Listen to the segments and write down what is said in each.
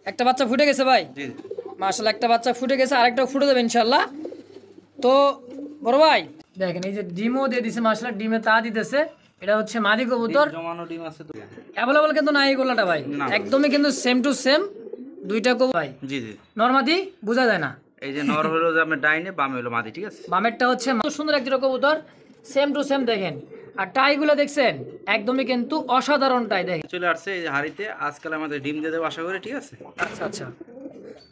একটা বাচ্চা ফুটে গেছে ভাই। জি মাশাআল্লাহ একটা বাচ্চা ফুটে গেছে, আরেকটা ফুটে যাবে ইনশাআল্লাহ। তো বড় ভাই দেখেন এই যে ডিমও দিয়ে দিছে মাশাআল্লাহ, ডিমে তা দিতেছে। এটা হচ্ছে মাদি কবুতর, জমানো ডিম আছে তো অ্যাভেলেবল কিন্তু নাই এগুলাটা ভাই, একদমই কিন্তু সেম টু সেম দুইটা কবুতর ভাই। জি জি নরমাদি বোঝা যায় না। এই যে নর হলো যে আপনার ডাইনে, বামে হলো মাদি, ঠিক আছে। বামেরটা হচ্ছে খুব সুন্দর এক জোড়া কবুতর, সেম টু সেম দেখেন। আর টাইগুলো দেখছেন একদমই কিন্তু অসাধারণ টাই দেখেন। চলে আসছে এই যে হাড়িতে, আজকাল আমাদের ডিম দিয়ে দেবো আশা করি, ঠিক আছে। আচ্ছা আচ্ছা,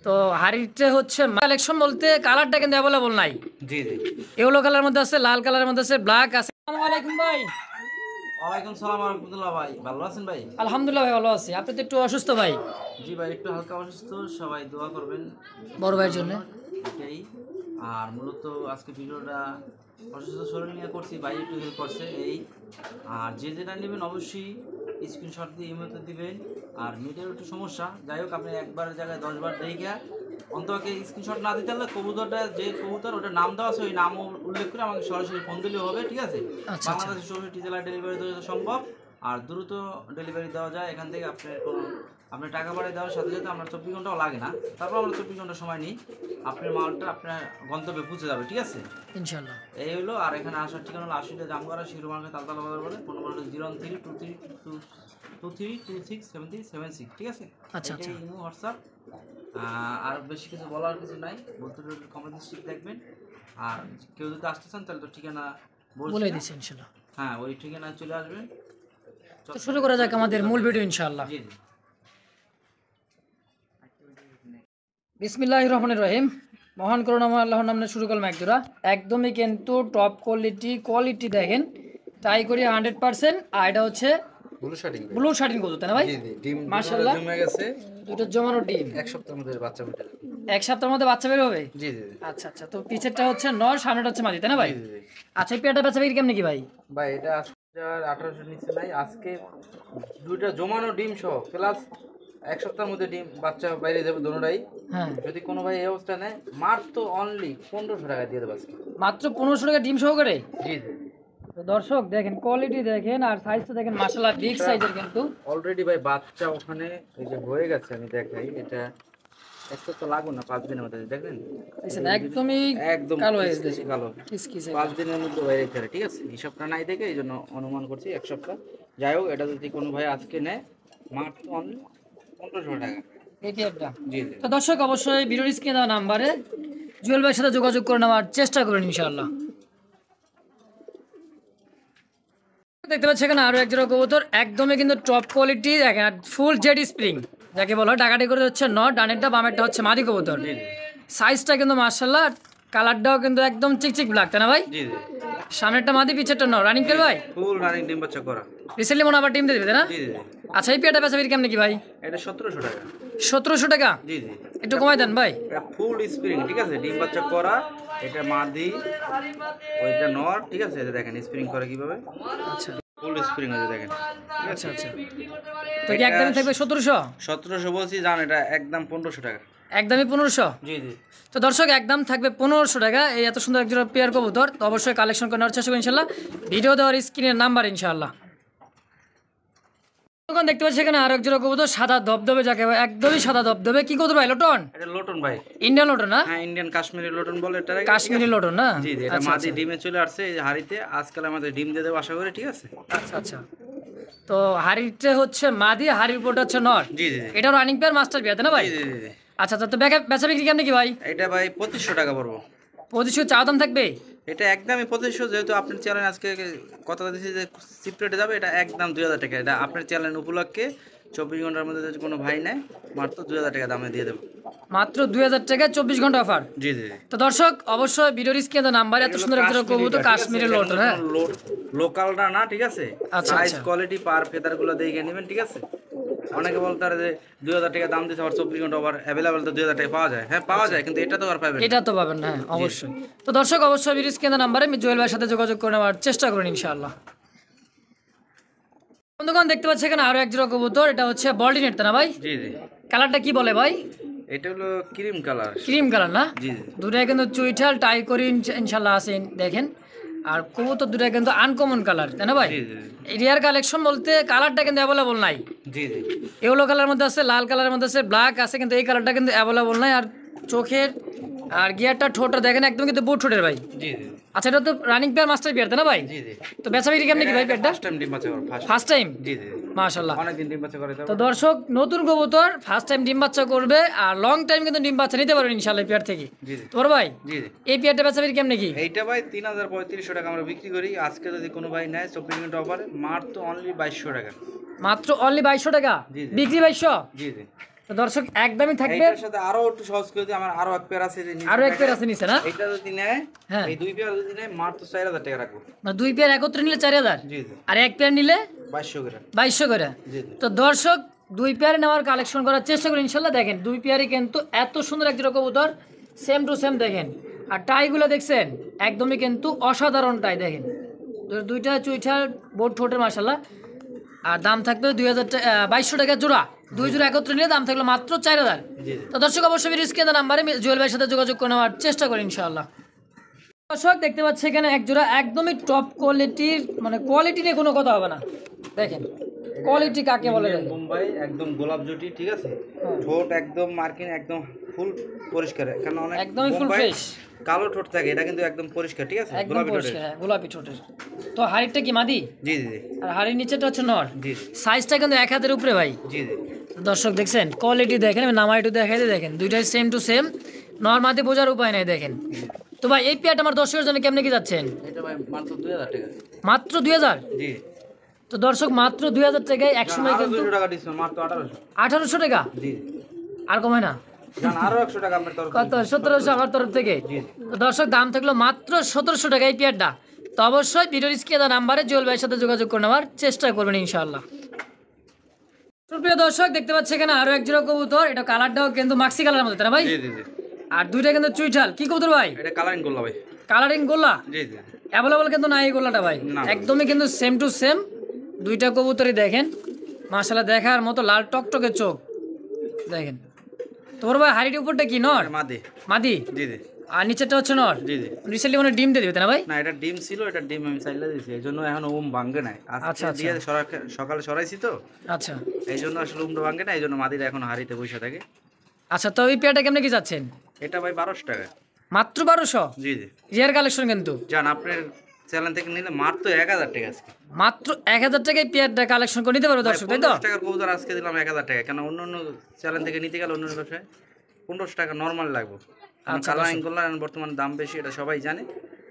তো হাড়িটা হচ্ছে কালেকশন বলতে কালারটা কিন্তু অ্যাভেলেবল নাই। জি জি ইয়েলো কালারের মধ্যে আছে, লাল কালারের মধ্যে আছে, ব্ল্যাক আছে। আসসালামু আলাইকুম ভাই। ওয়ালাইকুম সালাম ওয়া রাহমাতুল্লাহ। ভাই ভালো আছেন ভাই? আলহামদুলিল্লাহ ভাই ভালো আছি, আপনি তো একটু অসুস্থ ভাই। জি ভাই একটু হালকা অসুস্থ, সবাই দোয়া করবেন বড় ভাইয়ের জন্য। এটাই। আর মূলত আজকে ভিডিওটা অসুস্থ শরীর নিয়ে করছি, ভাই একটু হেল্প করছে এই। আর যে যেটা নেবেন অবশ্যই স্ক্রিনশট দিয়ে ইমেতে দিবেন। আর নেটের একটু সমস্যা, যাই হোক আপনি একবারের জায়গায় 10বার দেখে অন্তকে স্ক্রিনশট না দিতে পারলে কবুতরটা যে কবুতর ওটার নাম দেওয়া আছে ওই নাম উল্লেখ করে আমাকে সরাসরি ফোন দিলেও হবে, ঠিক আছে। আচ্ছা। বাংলাদেশের 64টি জেলায় ডেলিভারি দেওয়া সম্ভব, আর দ্রুত ডেলিভারি দেওয়া যায়। এখান থেকে আপনার টাকা বাড়িয়ে দেওয়ার সাথে সাথে আমরা 24 ঘন্টাও লাগে না, তারপর আমরা 24 ঘন্টা সময় নিই, আপনার মালটা আপনার গন্তব্যে পৌঁছে যাবে, ঠিক আছে ইনশাআল্লাহ। এই হলো। আর এখানে আসার ঠিকানা হলো 80টা জামগড়া শিরো মার্কেট তালতলা বাজার বলে, ফোন নম্বর হলো 01323267376, ঠিক আছে। আচ্ছা আচ্ছা, ইমো হোয়াটসঅ্যাপ। আর বেশি কিছু বলার কিছু নাই, বলতে কমেন্ট স্ট্রিক দেখবেন। আর কেউ যদি আসতে চান তাহলে তো ঠিকানা বলে দিচ্ছি ইনশাআল্লাহ। হ্যাঁ ওই ঠিকানায় চলে আসবেন। তো শুরু করা যাক আমাদের মূল ভিডিও ইনশাআল্লাহ। জি জি বিসমিল্লাহির রহমানির রহিম। মহান করুণাময় আল্লাহর নামে শুরু করলাম একজোড়া, একদমই কিন্তু টপ কোয়ালিটি দেখেন, ট্রাই করি 100%। আর এটা হচ্ছে ব্লু শার্টিং কবুতর, তাই না ভাই? জি জি ডিম মাশাআল্লাহ জমে গেছে, দুটো জমানো ডিম, এক সপ্তাহের মধ্যে বাচ্চা ফুটে যাবে। এক সপ্তাহের মধ্যে বাচ্চা বের হবে। জি জি আচ্ছা আচ্ছা, তো পিছেরটা হচ্ছে নর, সামনেটা হচ্ছে মাদি, তাই না ভাই? জি জি আচ্ছা এই পেয়ারটা বাচ্চা বের কেমন কি ভাই? ভাই এটা 1800 নিচে নাই, আজকে দুইটা জমানো ডিম সহ প্লাস এক সপ্তাহের মধ্যে ডিম বাচ্চা বাইরে যাবে দোনোটাই। হ্যাঁ যদি কোনো ভাই এই অবস্থা নেয় মাত্র অনলি 1500 টাকা দিয়ে দেবো আজকে। মাত্র 1500 টাকা ডিম সহকারে। জি জি তো দর্শক দেখেন কোয়ালিটি দেখেন, আর সাইজটা দেখেন মাশাআল্লাহ বিগ সাইজের কিন্তু। অলরেডি ভাই বাচ্চা ওখানে এই যে হয়ে গেছে, আমি দেখাই। এটা এক সপ্তাহ লাগবে না, 5 দিনের মধ্যে দেখবেন দেখছেন একদমই একদম কালো হয়ে গেছে, কালো। কিসকিসে। 5 দিনের মধ্যে বাইরে ফেরে, ঠিক আছে। হিসাবটা নাই দেখে এই জন্য অনুমান করছি 1 সপ্তাহ। যাই হোক এটা যদি কোনো ভাই আজকে নেয় মাত্র অনলি 1500 টাকা এই পেয়ারটা। জি জি তো দর্শক অবশ্যই ভিডিওর স্ক্রিনে দেওয়া নাম্বারে জুয়েল ভাইয়ের সাথে যোগাযোগ করে নেওয়ার চেষ্টা করুন ইনশাআল্লাহ। দেখতে পাচ্ছি এখানে আরো এক জোড়া কবুতর, একদমই কিন্তু টপ কোয়ালিটি দেখেন, ফুল জেড স্প্রিং যাকে বলা হয়। ডাকাটি করে হচ্ছে নর, ডানেরটা বামেরটা হচ্ছে মাদি কবুতর। জি জি সাইজটা কিন্তু মাশাআল্লাহ, কালারটাও কিন্তু একদম চিকচিক ব্ল্যাক, তাই না ভাই? জি জি সামনেরটা মাদি, পিছেরটা নর, রানিং পেয়ার ভাই। ফুল রানিং ডিম বাচ্চা করা। রিসেন্টলি মনে আবার টিম দিয়ে দিবে, তাই না? জি জি আচ্ছা এই পেয়ারটা বেচা বিক্রি কেমন কি ভাই? এটা 1700 টাকা। 1700 টাকা? জি জি একটু কমাই দেন ভাই। এটা ফুল স্প্রিং, ঠিক আছে, ডিম বাচ্চা করা। এটা মাদি, ওইটা নর, ঠিক আছে। এটা দেখেন স্প্রিং করে কিভাবে, আচ্ছা ফুল স্প্রিং হয়ে দেখেন। আচ্ছা আচ্ছা, তো কি একদমই থাকবে 1700? 1700 বলছি, জান এটা একদম 1500 টাকা। একদমই 1500? জি জি তো দর্শক একদম থাকবে 1500 টাকা এই এত সুন্দর একজোড়া পেয়ার কবুতর। তো অবশ্যই কালেকশন করে নেওয়ার চেষ্টা করুন ইনশাআল্লাহ, ভিডিও দেওয়ার স্ক্রিনের নাম্বার ইনশাআল্লাহ। তখন দেখতে পাচ্ছি এখানে আরো একজোড়া কবুতর, সাদা ধবধবে যাকে বলে, একদমই সাদা ধবধবে। কি কবুতর ভাই? লোটন? এটা লোটন ভাই, ইন্ডিয়ান লোটন না? হ্যাঁ ইন্ডিয়ান কাশ্মীরি লোটন বলে এটা। কাশ্মীরি লোটন না? জি জি এটা মাদি ডিমে চলে আসছে এই হাড়িতে, আজকাল আমাদের ডিম দিয়ে দেবো আশা করি, ঠিক আছে। আচ্ছা আচ্ছা, তো হাড়িটা হচ্ছে মাদি, হাড়ির উপরটা হচ্ছে নর। জি জি এটা রানিং পেয়ার মাস্টার পেয়ার, তাই না ভাই? জি জি জি আচ্ছা আচ্ছা, তো বেচা বিক্রি কেমন কি ভাই? এটা ভাই 2500 টাকা পড়বো। 2500 চা দাম থাকবে? এটা একদমই 2500, যেহেতু আপনার চ্যানেল আজকে কথা দিচ্ছি যে চিপ রেটে যাবে, এটা একদম 2000 টাকা। এটা আপনার চ্যানেল উপলক্ষে 24 ঘন্টার মধ্যে যদি কোনো ভাই নেয় মাত্র 2000 টাকা দামে দিয়ে দেবো। মাত্র 2000 টাকা 24 ঘন্টা অফার। জি জি তো দর্শক অবশ্যই ভিডিওর স্ক্রিনে নাম্বার, এত সুন্দর একটা কবুতর কাশ্মীরি লোটন। হ্যাঁ লোকালটা না, ঠিক আছে। আচ্ছা, সাইজ আচ্ছা। কোয়ালিটি পার ফেদারগুলো দেখে নেবেন, ঠিক আছে। অনেকে বলতে পারে যে 2000 টাকা দাম দিতে, আবার 24 ঘন্টা ওভার অ্যাভেলেবেল, তো 2000 টাকা পাওয়া যায়। হ্যাঁ পাওয়া যায়, কিন্তু এটা তো আর পাবেন না। এটা তো পাবেন না, হ্যাঁ অবশ্যই। তো দর্শক অবশ্যই ভিডিওর স্ক্রিনে নাম্বারে জুয়েল ভাইয়ের সাথে যোগাযোগ করে নেওয়ার চেষ্টা করুন ইনশাআল্লাহ। বন্ধুগণ দেখতে পাচ্ছি এখানে আরো এক জোড়া কবুতর, এটা হচ্ছে বল্টিনেট, তাই না ভাই? জি জি কালারটা কি বলে ভাই? এটা হলো ক্রিম কালার। ক্রিম কালার না? জি জি দুটাই কিন্তু চুইঠাল টাই করি ইনশাআল্লাহ আছেন দেখেন। আর কবুতর দুটা কিন্তু আনকমন কালার, তাই না ভাই? জি জি রিয়ার কালেকশন বলতে কালারটা কিন্তু অ্যাভেলেবল নাই। জি জি ইয়েলো কালারের মধ্যে আছে, লাল কালারের মধ্যে আছে, ব্ল্যাক আছে, কিন্তু এই কালারটা কিন্তু অ্যাভেলেবল নাই। আর চোখের আর গিয়ারটা ঠোঁটটা দেখেন একদম কিন্তু বুট ঠোঁটের ভাই। জি জি আচ্ছা, এটা তো রানিং পেয়ার মাস্টার পেয়ার, তাই না ভাই? জি জি তো বেচা বিক্রি কেমন কি ভাই পেয়ারটা? ফার্স্ট টাইম ডিম বাচ্চা করে ফার্স্ট টাইম? জি জি মাশাআল্লাহ। অনেকদিন ডিম বাচ্চা করে তো দর্শক, নতুন কবুতর ফার্স্ট টাইম ডিম বাচ্চা করবে আর লং টাইম কিন্তু ডিম বাচ্চা নিতে পারবেন ইনশাআল্লাহ এই পেয়ার থেকে। জি জি তোর ভাই জি জি এই পেয়ারটা বেচা বিক্রি কেমন কি? এইটা ভাই 3300 টাকা আমরা বিক্রি করি। আজকে যদি কোনো ভাই নেয় 24 ঘন্টা অফারে মাত্র অনলি 2200 টাকা। মাত্র অনলি 2200 টাকা জি, জি। বিক্রি 2200। জি জি তো দর্শক একদমই থাকবে। এইটার সাথে আরো একটু সহজ করে দিই, আমার আরো এক পেয়ার আছে আরো এক পেয়ার আছে নিচে না? এইটা যদি নেয়, হ্যাঁ। এই দুই পেয়ার যদি নেয় মাত্র 4000 টাকা রাখবো। মানে দুই পেয়ার একত্রে নিলে 4000, জি জি আর এক পেয়ার নিলে 2200 করে। 2200 করে। জি জি তো দর্শক, দুই পেয়ার নেওয়ার কালেকশন করার চেষ্টা করি ইনশাল্লাহ। দেখেন দুই পেয়ারই কিন্তু এত সুন্দর এক জোড়া কবুতর, সেম টু সেম। দেখেন আর টাইগুলো দেখছেন একদমই কিন্তু অসাধারণ টাই। দেখেন দুইটা চুইঠার বোট ঠোঁটের মাশাল্লাহ। আর দাম থাকবে 2200 টাকা জোড়া। দুই জোড়া একত্রে নিলে দাম থাকলো মাত্র 4000। জি জি তো দর্শক অবশ্যই স্ক্রিনে নাম্বারে জুয়েল ভাইয়ের সাথে যোগাযোগ করে নেওয়ার চেষ্টা করি ইনশাআল্লাহ। দর্শক দেখতে পাচ্ছি এখানে এক জোড়া একদমই টপ কোয়ালিটির, মানে কোয়ালিটি নিয়ে কোনো কথা হবে না। দেখেন কোয়ালিটি কাকে বলে? দেখেন মুম্বাই একদম গোলাপ জুটি, ঠিক আছে? হ্যাঁ। ঠোঁট একদম মার্কিন, একদম ফুল পরিষ্কার, কারণ অনেক একদমই ফুল বোম্বাই ফ্রেশ, কালো ঠোঁট থাকে, এটা কিন্তু একদম পরিষ্কার, ঠিক আছে? একদম গোলাপি ঠোঁটের। পরিষ্কার, হ্যাঁ, গোলাপি ঠোঁটের। তো হাড়িটা কি মাদি? জি জি জি আর হাড়ির নিচেটা হচ্ছে নর। জি সাইজটা কিন্তু 1 হাতের উপরে ভাই। জি জি দর্শক দেখছেন কোয়ালিটি দেখেন, আমি নামা একটু দেখাই দিই। দেখেন দুইটাই সেম টু সেম, নর মাদি বোঝার উপায় নাই। দেখেন তো ভাই এই পেয়ারটা আমার দর্শকের জন্য কেমনে কি যাচ্ছেন? এটা ভাই মাত্র 2000 টাকা। মাত্র 2000। জি তো দর্শক মাত্র 2000 টাকায় একসময় আরো কিন্তু 200 টাকা ডিসকাউন্ট, মাত্র 1800। 1800 টাকা, জি আর কমে না? জান আরো 100 টাকা আপনার তরফ কত? 1700 আমার তরফ থেকে। জি তো দর্শক দাম থাকলো মাত্র 1700 টাকা এই পেয়ারটা। তো অবশ্যই ভিডিওর স্ক্রিনে নাম্বারে জুয়েল ভাইয়ের সাথে যোগাযোগ করে নেওয়ার চেষ্টা করবেন ইনশাআল্লাহ। সুপ্রিয় দর্শক দেখতে পাচ্ছি এখানে আরো এক জোড়া কবুতর। এটা কালারটাও কিন্তু মাক্সি কালারের মধ্যে, তাই না ভাই? জি জি জি আর দুইটা কিন্তু চুইঠাল। কি কবুতর ভাই? এটা কালারিং গোল্লা ভাই। কালারিং গোল্লা জি জি অ্যাভেলেবল কিন্তু নাই এই গোল্লাটা ভাই, না। একদমই কিন্তু সেম টু সেম। দুইটা কবুতরই দেখেন মাশাআল্লাহ, দেখার মতো লাল টকটকে চোখ। দেখেন তোর ভাই হাড়ির উপরটা কি নর? এটা মাদি। মাদি। জি জি আর নিচেরটা হচ্ছে নর। জি জি রিসেন্টলি মানে ডিম দিয়ে দিবে, তাই না ভাই? না, এটা ডিম ছিল, এটা ডিম আমি চাইলে দিয়েছি, এই জন্য এখন ভাঙ্গে নাই। আচ্ছা, আজকে আচ্ছা। দিয়ে সকালে সরাইছি তো, আচ্ছা এই জন্য আসলে ভাঙ্গে না, এই জন্য মাদিরা এখন হাড়িতে বসে থাকে। আচ্ছা। তো এই পেয়ারটা কেমনে কি যাচ্ছেন? এটা ভাই 1200 টাকা। মাত্র 1200? জি জি রিয়ার কালেকশন কিন্তু। জান আপনার চ্যানেল থেকে নিলে মাত্র 1000 টাকা আজকে। মাত্র 1000 টাকায় পেয়ারটা কালেকশন করে নিতে পারবে দর্শক, তাই তো? 1500 টাকার কবুতর আজকে দিলাম 1000 টাকা, কেন অন্য অন্য চ্যানেল থেকে নিতে গেলে অন্য ব্যবসায় 1500 টাকা নর্মাল লাগবে। আচ্ছা, কালারিং করলাম বর্তমান দাম বেশি, এটা সবাই জানে,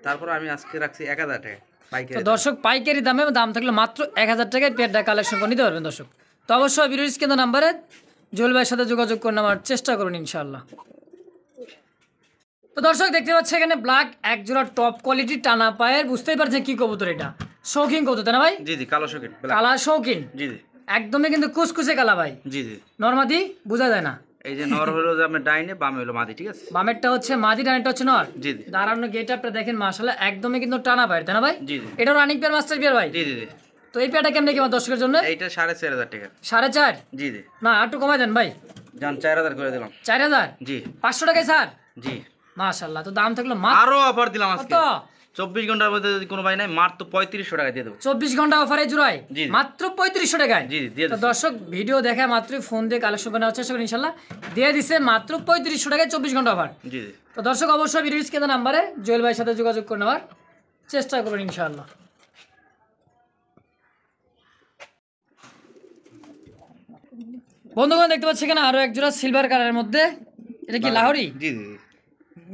তারপর আমি আজকে রাখছি 1000 টাকা তো পাইকারি। দর্শক পাইকারি দামে দাম থাকলে মাত্র 1000 টাকায় পেয়ারটা কালেকশন করে নিতে পারবেন দর্শক। তো অবশ্যই ভিডিওর স্ক্রিনে নাম্বারে জুয়েল ভাইয়ের সাথে যোগাযোগ করে নেওয়ার চেষ্টা করুন ইনশাআল্লাহ। তো দর্শক দেখতে পাচ্ছি এখানে ব্ল্যাক এক জোড়া টপ কোয়ালিটির টানা পায়ের, বুঝতেই পারছেন কি কবুতর এটা? শৌখিন কবুতর, তাই না ভাই? জি জি কালো শোকেট। কালা শৌখিন, জি জি একদমই কিন্তু কুচকুচে কালা ভাই। জি জি নরমাদি বোঝা যায় না। এই যে নর হলো যে আপনার ডাইনে, বামে হলো মাদি, ঠিক আছে? বামেরটা হচ্ছে মাদি, ডানেরটা হচ্ছে নর। জি জি দাঁড়ানো গেট আপটা দেখেন মাশাআল্লাহ, একদমই কিন্তু টানা পায়ের, তাই না ভাই? জি জি এটা রানিং পেয়ার মাস্টার পেয়ার ভাই। জি জি জি তো এই পেয়ারটা কেমনে কি আমার দর্শকের জন্য? এইটা 4500 টাকা। 4.5? জি জি না একটু কমাই দেন ভাই। জান 4000 করে দিলাম। 4000? জি 500 টাকায় স্যার? জি মাশাআল্লাহ। তো দাম থাকলো মাত্র আরো অফার দিলাম আজকে। কত? 24 ঘন্টার মধ্যে যদি কোনো ভাই নাই মাত্র 3500 টাকা দিয়ে দেবো। 24 ঘন্টা অফারে জুড়াই জি, জি। মাত্র 3500 টাকায়। জি জি দিয়ে তো দিচ্ছি। দর্শক ভিডিও দেখা মাত্রই ফোন দিয়ে কালেকশন করে নেওয়ার চেষ্টা করেন ইনশাআল্লাহ। দিয়ে দিছে মাত্র 3500 টাকায় 24 ঘন্টা অফার। জি জি তো দর্শক অবশ্যই ভিডিও স্ক্রিনে নাম্বারে জুয়েল ভাইয়ের সাথে যোগাযোগ করে নেওয়ার চেষ্টা করবেন ইনশাআল্লাহ। বন্ধুগণ দেখতে পাচ্ছি এখানে আরো এক জোড়া সিলভার কালারের মধ্যে। এটা কি লাহোরি? জি জি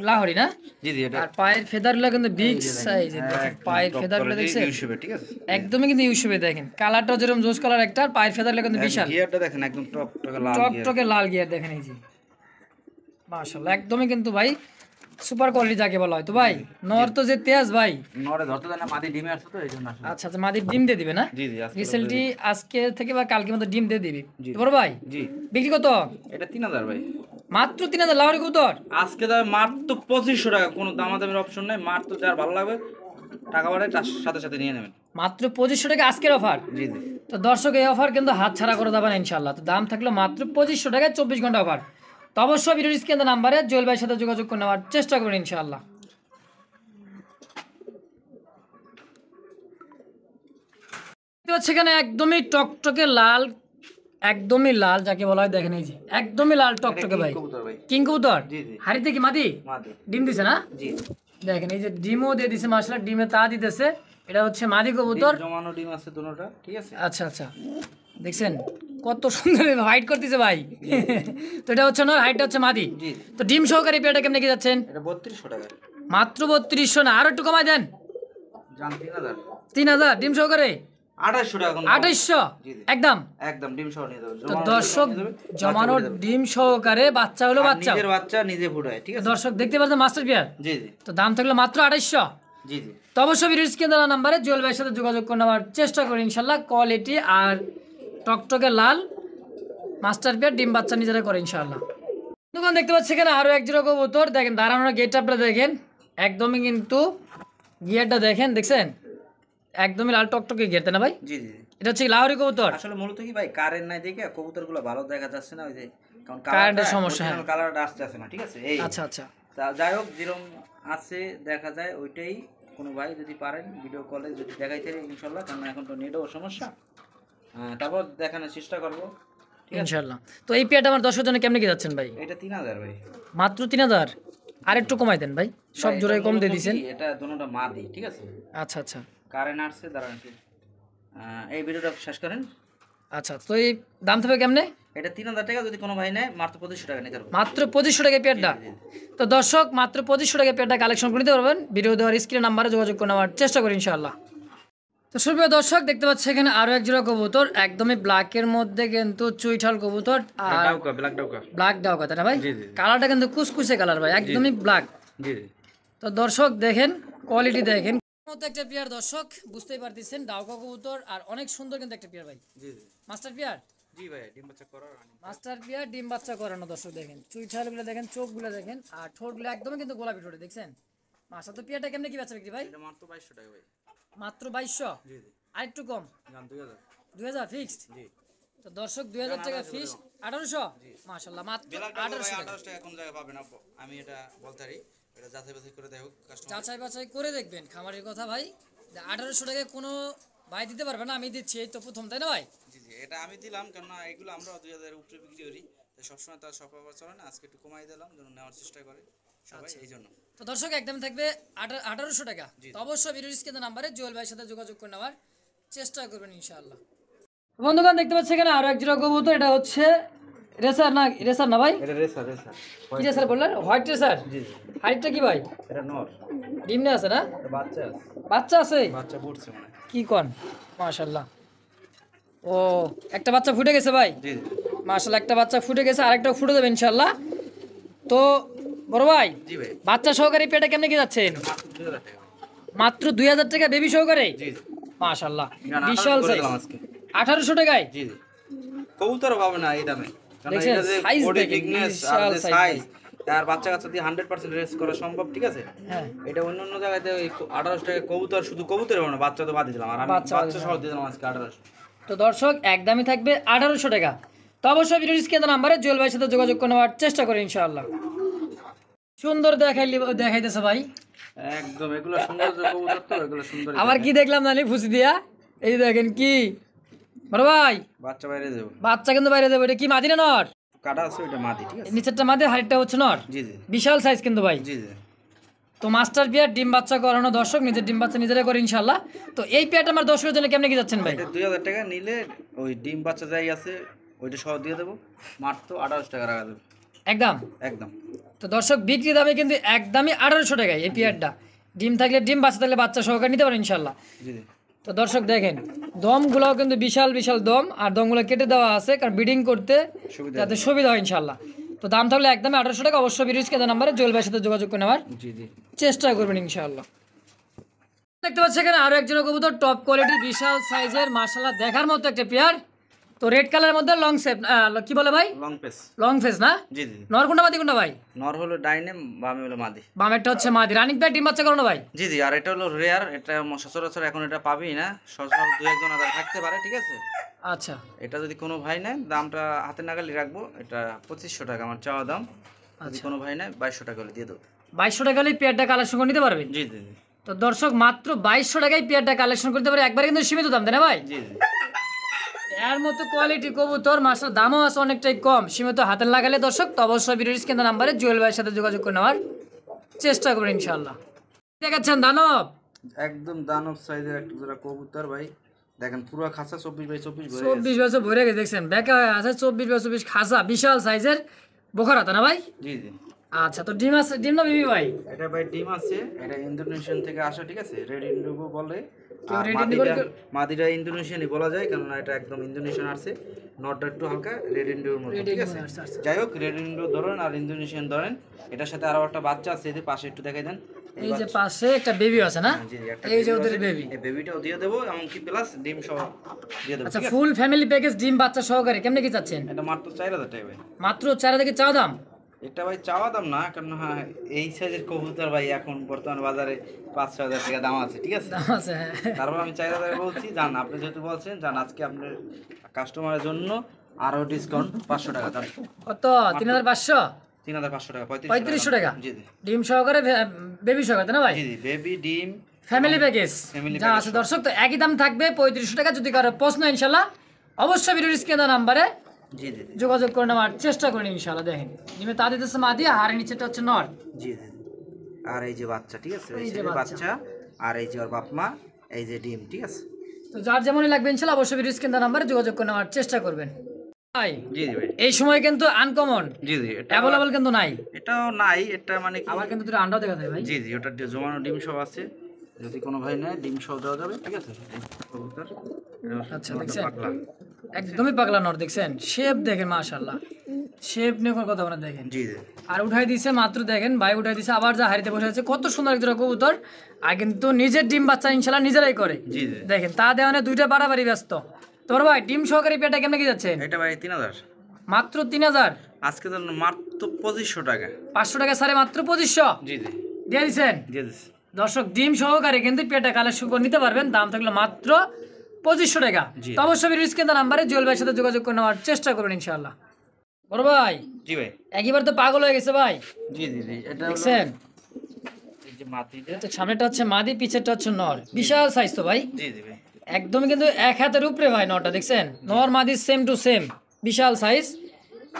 লাহোরি না? জি জি এটা আর পায়ের ফেদারগুলো কিন্তু বিগ সাইজের, দেখেন পায়ের ফেদারগুলো দেখছেন ইউসুফে, ঠিক আছে? একদমই কিন্তু ইউসুফে। দেখেন কালারটা যেরকম জোস কালার একটা, আর পায়ের ফেদারগুলো কিন্তু বিশাল গিয়ারটা দেখেন একদম টক টক লাল গিয়ার। টকটকে লাল গিয়ার। দেখেন এই যে মাশাআল্লাহ, একদমই কিন্তু ভাই সুপার কোয়ালিটি যাকে বলা হয়। তো ভাই নর তো যে তেজ ভাই। নরে ধরতে দেয় না, মাদি ডিমে আসছে তো এই জন্য আসলে। আচ্ছা আচ্ছা, মাদির ডিম দিয়ে দিবে না? জি জি আজকে রিসেন্টলি আজকে থেকে বা কালকে মতো ডিম দিয়ে দিবি। জি। তো বড় ভাই জি বিক্রি কত? এটা 3000 ভাই। মাত্র 3000 লাহোরি কবুতর। আজকে দাম মাত্র 2500 টাকা, কোনো দামাদামির অপশন নাই, মাত্র যার ভালো লাগবে টাকা বাড়ায় তার সাথে সাথে নিয়ে নেবেন। মাত্র 2500 টাকা আজকের অফার। জি জি তো দর্শক এই অফার কিন্তু হাত ছাড়া করে দেবেন ইনশাআল্লাহ। তো দাম থাকলো মাত্র 2500 টাকায় 24 ঘন্টা অফার। তো অবশ্যই ভিডিওর স্ক্রিনে নাম্বারে জুয়েল ভাইয়ের সাথে যোগাযোগ করে নেওয়ার চেষ্টা করুন ইনশাআল্লাহ। দেখতে পাচ্ছি এখানে একদমই টকটকে লাল, একদমই লাল যাকে বলা হয়, দেখেন এই যে একদমই লাল টকটকে ভাই, কবুতর ভাই। কিং কবুতর। জি জি হাড়িতে কি মাদি মাদি। ডিম দিছে না? জি দেখেন এই যে ডিমও দিয়ে দিছে মাশাআল্লাহ, ডিমে তা দিতেছে। এটা হচ্ছে মাদি কবুতর। জমানো ডিম আছে দুটোটা, ঠিক আছে। আচ্ছা আচ্ছা, দেখছেন কত সুন্দর হাইট করতেছে ভাই। তো এটা হচ্ছে নর, হাইটটা হচ্ছে মাদি। জি তো ডিম সহকারে পেয়ারটা কেমনে কি যাচ্ছেন? এটা 3200 টাকা। মাত্র 3200 না, আরো একটু কমাই দেন। জান 3000। 3000 ডিম সহকারে 2800 টাকা। 2800 জি জি একদম। একদম ডিম সহ নিয়ে যাবে। তো দর্শক জমানো ডিম সহকারে বাচ্চা হলো বাচ্চা, নিজের বাচ্চা নিজে ফুটায়, ঠিক আছে। দর্শক দেখতে পাচ্ছেন মাস্টার পেয়ার। জি জি তো দাম থাকলো মাত্র 2800। জি জি তো অবশ্যই ভিডিও স্ক্রিনে দেওয়া নাম্বারে জুয়েল ভাইয়ের সাথে যোগাযোগ করে নেওয়ার চেষ্টা করি ইনশাল্লাহ। কোয়ালিটি আর টকটকে লাল মাস্টার পেয়ার, ডিম বাচ্চা নিজেরা করে ইনশাল্লাহ। দোকান দেখতে পাচ্ছি এখানে আরো এক জোড়া কবুতর। দেখেন দাঁড়ানোর গেট আপটা দেখেন, একদমই কিন্তু গিয়ারটা দেখেন, দেখছেন একদমই লাল টকটকে গিয়ার, তাই না ভাই? জি জি এটা হচ্ছে লাহোরি কবুতর। আসলে মূলত কি ভাই, কারেন্ট নাই দেখে কবুতরগুলো ভালো দেখা যাচ্ছে না, ওই যে কারণ কারেন্টের সমস্যা, হ্যাঁ। কালারটা আসছে না, ঠিক আছে। এই আচ্ছা আচ্ছা, তা যাই হোক, যেরকম আছে দেখা যায় ওইটাই। কোনো ভাই যদি পারেন ভিডিও কলে যদি দেখাইতে ইনশাল্লাহ, কারণ এখন তো নেটও সমস্যা, তারপর দেখানোর চেষ্টা করবো, ঠিক আছে। ইনশাল্লাহ। তো এই পেয়ারটা আমার 10 জনে কেমনে কি যাচ্ছেন ভাই? এটা 3000 ভাই। মাত্র 3000। আর একটু কমাই দেন ভাই, সব ভাই, জোড়াই এটা কম মূলত দিয়ে দিছেন। কি, এটা দুটোটা মাদি, ঠিক আছে। আচ্ছা আচ্ছা কারেন্ট আসছে, দাঁড়ান একটু। এই ভিডিওটা শেষ করেন। আচ্ছা, তো এই দাম থাকবে কেমনে? এটা 3000 টাকা, যদি কোনো ভাই নেয় মাত্র 2500 টাকা নিতে পারবো। মাত্র 2500 টাকা পেয়ারটা। তো দর্শক মাত্র 2500 টাকা পেয়ারটা কালেকশন করে নিতে পারবেন। ভিডিও দেওয়ার স্ক্রিন নাম্বারে যোগাযোগ করে নেওয়ার চেষ্টা করি ইনশাআল্লাহ। তো সুপ্রিয় দর্শক দেখতে পাচ্ছি এখানে আরো এক জোড়া কবুতর, একদমই ব্ল্যাকের মধ্যে কিন্তু চুইঠাল কবুতর আর ব্ল্যাক ডাউকা। ব্ল্যাক ডাও কথা না ভাই? জি, জি। কালারটা কিন্তু কুসকুসে কালার ভাই, একদমই ব্ল্যাক। জি জি তো দর্শক দেখেন কোয়ালিটি দেখেন, মতো একটা পেয়ার দর্শক বুঝতেই পারতেছেন, ডাউকা কবুতর আর অনেক সুন্দর কিন্তু একটা পেয়ার ভাই, জি জি মাস্টার পেয়ার। জি ভাই, ডিম বাচ্চা করার মাস্টার পেয়ার ডিম বাচ্চা করানো দর্শক দেখেন, চুইঠালগুলো দেখেন, চোখগুলো দেখেন আর ঠোঁটগুলো একদমই কিন্তু গোলাপি ঠোঁটে, দেখছেন মাস্টার। তো পেয়ারটা কেমনে কি বেচা বিক্রি ভাই? এটা মাত্র 2200 টাকা ভাই। মাত্র 2200, জি জি আর একটু কম, জান 2000। 2000 ফিক্সড। জি তো দর্শক 2000 টাকা ফিক্স, 1800 মাশাআল্লাহ, মাত্র ব্ল্যাক ডাউকা ভাই 1800 টাকা। 28 টাকা কোন জায়গায় পাবেন আপু, আমি এটা বলতে পারি। এটা যাচাই বাছাই করে দেখো কাস্টমার। যাচাই বাছাই করে দেখবেন, খামারের কথা ভাই। 1800 টাকায় কোনো ভাই দিতে পারবে না, আমি দিচ্ছি এই তো প্রথম, তাই না ভাই? জি জি এটা আমি দিলাম, কারণ এগুলো আমরা 2000 এর উপরে বিক্রি করি, তাই সবসময় তার সব ব্যাপার চলে না। আজকে একটু কমাই দিলাম যেন নেওয়ার চেষ্টা করে সবাই, এই জন্য। তো দর্শক একদম থাকবে 1800 টাকা। তো অবশ্যই ভিডিও স্ক্রিনে নাম্বারে জুয়েল ভাইয়ের সাথে যোগাযোগ করে নেওয়ার চেষ্টা করবেন ইনশাআল্লাহ। বন্ধুগণ দেখতে পাচ্ছি এখানে আরো এক জোড়া কবুতর, এটা হচ্ছে রেসার না, রেসার না ভাই? এটা রেসার রেসার। কি রেসার বললেন? White racer. জি জি হাইটটা কি ভাই? এটা নর। ডিম নিয়ে আছে না? এটা বাচ্চা আছে। বাচ্চা আছে? বাচ্চা ফুটছে মানে। কি কোন, মাশাআল্লাহ। ও একটা বাচ্চা ফুটে গেছে ভাই, জি জি মাশাআল্লাহ একটা বাচ্চা ফুটে গেছে, আরেকটাও ফুটে দেবে ইনশাআল্লাহ। তো বড় ভাই জি ভাই, বাচ্চা সহকারে পেটে কেমনে কি যাচ্ছেন? মাত্র 2000 টাকা। মাত্র 2000 টাকা বেবি সহকারে? জি জি মাশাআল্লাহ না, না, বিশাল 1800 করে সাইজ। দিলাম আজকে। 1800 টাকায়? জি জি কবুতর পাবে না এই দামে, কারণ দেখছেন, এটা যে size বডি দেখেন, থিকনেস আর বিশাল যে size সাইজ আর বাচ্চা কাচ্চা দিয়ে 100% রেস করা সম্ভব, ঠিক আছে। হ্যাঁ এটা অন্য অন্য জায়গায় 1800 টাকা কবুতর, শুধু কবুতর হবে না, বাচ্চা তো বাদ দিলাম, আর আমি বাচ্চা বাচ্চা সহ দিয়ে দিলাম আজকে 1800। তো দর্শক একদমই থাকবে 1800 টাকা। তো অবশ্যই ভিডিও স্ক্রিনে নাম্বারে জুয়েল ভাইয়ের সাথে যোগাযোগ করে নেওয়ার চেষ্টা করি ইনশাআল্লাহ। সুন্দর দেখাইতেছে ভাই, একদম এগুলো সুন্দর যে কবুতর, তো এগুলো সুন্দর। আবার কি দেখলাম জানি ফুসি দিয়া, এই যে দেখেন কি বড় ভাই, বাচ্চা বাইরে যাবো, বাচ্চা কিন্তু বাইরে যাবে। এটা কি মাদি না নর? কাটা আছে ওইটা মাদি, ঠিক আছে। নিচেরটা মাদি, হাড়িটা হচ্ছে নর। জি জি বিশাল সাইজ কিন্তু ভাই। জি জি তো মাস্টার পেয়ার ডিম বাচ্চা করানো দর্শক, নিজের ডিম বাচ্চা নিজেরা করে ইনশাআল্লাহ। তো এই পেয়ারটা আমার দর্শকের জন্য কেমনে কি যাচ্ছেন ভাই? এটা 2000 টাকা নিলে ওই ডিম বাচ্চা যাই আছে ওইটা সহ দিয়ে দেবো, মাত্র 1800 টাকা রাখা দেবো একদম। একদম। তো দর্শক বিক্রি দামে কিন্তু একদমই 1800 টাকায় এই পেয়ারটা। ডিম থাকলে ডিম, বাচ্চা থাকলে বাচ্চা সহকারে নিতে পারেন ইনশাআল্লাহ। জি জি তো দর্শক দেখেন দমগুলোও কিন্তু বিশাল বিশাল দম, আর দমগুলো কেটে দেওয়া আছে কারণ ব্রিডিং করতে সুবিধা যাতে সুবিধা হয় ইনশাআল্লাহ। তো দাম থাকলে একদমই 1800 টাকা। অবশ্যই ভিডিও স্ক্রিনে নাম্বারে জুয়েল ভাইয়ের সাথে যোগাযোগ করে নেওয়ার জি জি চেষ্টা করবেন ইনশাআল্লাহ। দেখতে পাচ্ছি এখানে আরো একজন কবুতর, টপ কোয়ালিটির বিশাল সাইজের, মাশাআল্লাহ দেখার মতো একটা পেয়ার। তো রেড কালারের মধ্যে লং শেপ, কি বলে ভাই? Long pace. লং ফেস না? জি জি নর কোনটা মাদি কোনটা ভাই? নর হলো ডাইনে, বামে হলো মাদি। বামেরটা হচ্ছে মাদি, রানিং পেয়ার, ডিম বাচ্চা করানো ভাই? জি জি আর এটা হলো রেয়ার, এটা সচরাচর এখন এটা পাবি না, সচরাচর দু একজন আদার থাকতে পারে, ঠিক আছে। আচ্ছা এটা যদি কোনো ভাই নেয়, দামটা হাতে নাগালি রাখবো, এটা 2500 টাকা আমার চাওয়া দাম। যদি কোনো ভাই নেয় 2200 টাকা হলে দিয়ে দেবো। 2200 টাকা হলে পেয়ারটা কালেকশন করে নিতে পারবেন। জি জি জি তো দর্শক মাত্র 2200 টাকায় পেয়ারটা কালেকশন করতে পারে, একবার কিন্তু সীমিত দাম, তাই না ভাই? জি জি এর মতো কোয়ালিটি কবুতর মাসার দামও আছে অনেকটাই কম, সীমিত হাতে লাগালে দর্শক তো অবশ্যই ভিডিওর স্ক্রিনের নাম্বারে জুয়েল ভাইয়ের সাথে যোগাযোগ করে নেওয়ার চেষ্টা করবেন ইনশাআল্লাহ। দেখাচ্ছেন দানব, একদম দানব সাইজের একটা জোড়া কবুতর ভাই, দেখেন পুরো খাঁচা 24x24 ভরে 24 বছর ভরে গেছে, দেখছেন বেকা হয়ে আছে 24 খাসা, বিশাল সাইজের বোখারা, তাই না ভাই? জি জি। আচ্ছা, তো ডিম আছে, ডিম না বিবি ভাই? এটা ভাই ডিম আছে, এটা ইন্দোনেশিয়ান থেকে আসা, ঠিক আছে, রেড ইন্ডিগো বলে। কেউ আর red indigo মাদিটা ইন্দোনেশিয়ানই বলা যায়, কারণ এটা একদম ইন্দোনেশিয়ান আসছে, নটটা একটু হালকা রেড ইন্ডিগোর মতো, Red ঠিক indigo আছে। আসছে, আচ্ছা। যাই হোক, রেড ইন্ডিগো ধরেন আর ইন্দোনেশিয়ান ধরেন, এটার সাথে আরো একটা বাচ্চা আছে, এদের পাশে একটু দেখাই দেন। এই যে পাশে একটা বেবি আছে না, জি, একটা এই যে baby ওদের আছে, বেবি। এই বেবিটাও দিয়ে দেবো, এমনকি প্লাস ডিম সহ দিয়ে দেবো, আচ্ছা, ঠিক আছে। ফুল ফ্যামিলি প্যাকেজ ডিম বাচ্চা সহকারে কেমনে কি চাচ্ছেন? এটা মাত্র 4000 টাকা ভাই। মাত্র 4 থেকে চাওয়া দাম? এটা ভাই চাওয়া দাম না, কারণ হ্যাঁ এই সাইজের কবুতর ভাই এখন বর্তমান বাজারে 5-6 হাজার টাকা দাম আছে, ঠিক আছে। দাম আছে, হ্যাঁ। তারপর আমি 4000 বলছি, জান আপনি যেহেতু বলছেন, জান আজকে আপনার কাস্টমারের জন্য আরো ডিসকাউন্ট 500 টাকা দাম। কত? 3500? 3500 টাকা, 3500 টাকা জি জি ডিম সহকারে, বেবি সহকারে, তাই না ভাই? জি জি। বেবি ডিম ফ্যামিলি প্যাকেজ Family যা আছে দর্শক, তো একই দাম থাকবে 3500 টাকা। যদি কারো প্রশ্ন ইনশাল্লাহ অবশ্যই ভিডিওর স্ক্রিনে নাম্বারে জি জি জি যোগাযোগ করে নেওয়ার চেষ্টা করেন ইনশাল্লাহ। দেখেন ডিমে তা দিতেছে মাদি, হাড়ের নিচেটা হচ্ছে নর। জি জি। আর এই যে বাচ্চা, ঠিক আছে, এই এই যে যে বাচ্চা। বাচ্চা, আর এই যে ওর বাপ মা, এই যে ডিম, ঠিক আছে। তো যার যেমনই লাগবে ইনশাল্লাহ অবশ্যই ভিডিওর স্ক্রিনে নাম্বারে যোগাযোগ করে নেওয়ার চেষ্টা করবেন ভাই। জি জি ভাই। এই সময় কিন্তু আনকমন জি জি, এটা অ্যাভেলেবল কিন্তু নাই, এটাও নাই, এটা মানে কি, আবার কিন্তু দুটো আন্ডাও দেখা যায় ভাই। জি জি, ওটা জমানো ডিম সহ আছে, যদি কোনো ভাই নেয় ডিম সহ দেওয়া যাবে, ঠিক আছে। কবুতর আচ্ছা, এটা দেখছেন পাগলা। একদমই পাগলা নর, দেখছেন শেপ দেখেন মাশাআল্লাহ, শেপ নিয়ে কোনো কথা বলে দেখেন। জি জি আর উঠাই দিছে মাত্র, দেখেন ভাই উঠাই দিছে, আবার যা হাড়িতে বসে আছে, কত সুন্দর একজোড়া কবুতর। আর কিন্তু নিজের ডিম বাচ্চা ইনশাল্লাহ নিজেরাই করে, জি জি। দেখেন তা দেওয়ানে দুইটা বাড়াবাড়ি ব্যস্ত। তোমার ভাই ডিম সহকারী পেটা কেমন কি যাচ্ছেন? এটা ভাই 3000, মাত্র 3000? আজকে তো মাত্র 2500 টাকা। 500 টাকা সারে মাত্র 2500 জি জি দিয়ে দিচ্ছেন দিয়ে দিচ্ছি। দর্শক। ডিম সহকারে কিন্তু পেটা কালেকশন করে নিতে পারবেন, দাম থাকলো মাত্র 2500 টাকা। জি। তো অবশ্যই ভিডিওর স্ক্রিনে নাম্বারে জুয়েল ভাইয়ের সাথে যোগাযোগ করে নেওয়ার চেষ্টা করবেন ইনশাআল্লাহ। বড় ভাই জি ভাই। একবার তো পাগল হয়ে গেছে ভাই, জি জি জি। এটা হলো দেখছেন এই যে মাটিটা। তো সামনেটা হচ্ছে মাদি, পিছেরটা হচ্ছে নর, বিশাল সাইজ তো ভাই, জি জি ভাই। একদমই কিন্তু এক হাতের উপরে ভাই নরটা, দেখছেন নর মাদি সেম টু সেম, বিশাল সাইজ।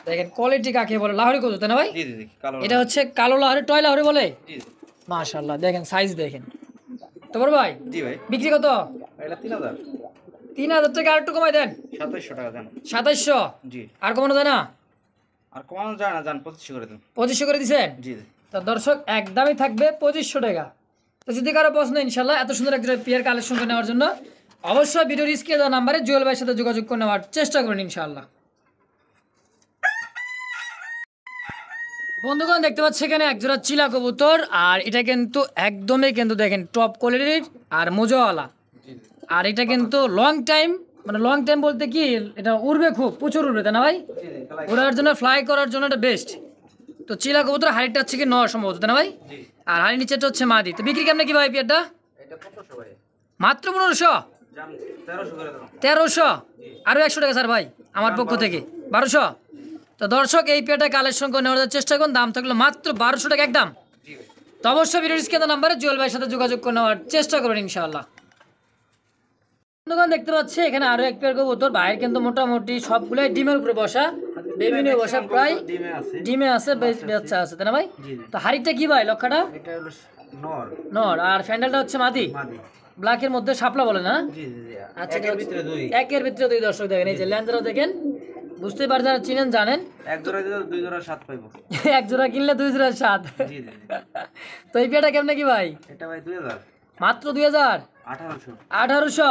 দেখেন কোয়ালিটি কাকে বলে, লাহোরি কত, তাই না ভাই? জি জি জি, কালো। এটা হচ্ছে কালো লাহোরি, টয় লাহোরি বলে। জি জি মাশাআল্লাহ, দেখেন সাইজ দেখেন। তো বড় ভাই জি ভাই। বিক্রি কত? এটা 3000, 3000 টাকা, আর একটু কমাই দেন। 2700 টাকা দেন। 2700? জি। আর কমানো যায় না? আর কমানো যায় না, জান 2500 করে দেন। 2500 করে দিছেন? জি জি তো দর্শক একদমই থাকবে 2500 টাকা। তো যদি কারো প্রশ্ন ইনশাল্লাহ এত সুন্দর একটা পেয়ার কালেকশন করে নেওয়ার জন্য অবশ্যই ভিডিওর স্ক্রিনে দেওয়া নাম্বারে জুয়েল ভাইয়ের সাথে যোগাযোগ করে নেওয়ার চেষ্টা করুন ইনশাআল্লাহ। বন্ধুগণ দেখতে পাচ্ছি এখানে একজোড়া চিলা কবুতর, আর এটা কিন্তু একদমই কিন্তু দেখেন টপ কোয়ালিটির আর মোজাওয়ালা। জি জি আর এটা কিন্তু লং টাইম, মানে লং টাইম বলতে কি এটা উড়বে, খুব প্রচুর উড়বে, তাই না ভাই? জি জি, কালাই। ওড়ার জন্য, ফ্লাই করার জন্য এটা বেস্ট। তো চিলা কবুতর হাড়িটা হচ্ছে কি নর সম্ভবত, তাই না ভাই? জি। আর হাড়ি নিচেটা হচ্ছে মাদি। তো বিক্রি কেমনে কি ভাই পেয়ারটা? এটা 1500 ভাই। মাত্র 1500? জান 1300 করে দেন। 1300? আরও 100 টাকা স্যার ভাই আমার পক্ষ থেকে, 1200। তো দর্শক এই পেয়ারটা কালেকশন করে নেওয়ার চেষ্টা করুন, দাম থাকলো মাত্র 1200 টাকা একদম। জি ভাই। তো অবশ্যই ভিডিওর স্ক্রিনে নাম্বারে জুয়েল ভাইয়ের সাথে যোগাযোগ করে নেওয়ার চেষ্টা করুন ইনশাআল্লাহ। বন্ধুগণ দেখতে পাচ্ছি এখানে আরো এক পেয়ার কবুতর, ভাইয়ের কিন্তু মোটামুটি সবগুলাই ডিমের উপরে বসা, বেবি নিয়ে বসা, প্রায় ডিমে আছে। ডিমে আছে, বাচ্চা আছে, তাই না ভাই? জি জি। তো হাড়িটা কি ভাই লক্ষাটা? এটা হলো নর নর, আর ফ্যান্ডেলটা হচ্ছে মাদি, মাদি। ব্ল্যাকের মধ্যে শাপলা বলে না? জি জি জি। আচ্ছা, একের ভিতরে দুই। একের ভিতরে দুই। দর্শক দেখেন এই যে ল্যান্ডারও দেখেন, বুঝতেই পারছেন, যারা চিনেন জানেন। এক জোড়া দিলে দুই জোড়া 7 পাইবো। এক জোড়া কিনলে 2 জোড়া 7। জি জি জি। তো এই পেয়ারটা কেমনে কি ভাই? এটা ভাই 2000, মাত্র 2000? 1800, 1800?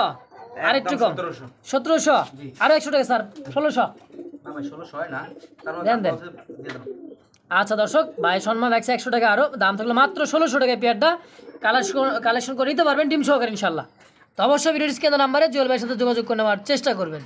আর একটু কম, 1700। 1700? জি। আরো 100 টাকা স্যার, 1600? না ভাই 1600 হয় না, কারণ দেন, দেন। দিয়ে দাও। আচ্ছা দর্শক, ভাই সম্মান রাখছে 100 টাকা, আরো দাম থাকলো মাত্র 1600 টাকায় পেয়ারটা কালেকশন করে নিতে পারবেন ডিম সহকারে ইনশাল্লাহ। তো অবশ্যই ভিডিওর স্ক্রিনে নাম্বারে জুয়েল ভাইয়ের সাথে যোগাযোগ করে নেওয়ার চেষ্টা করবেন।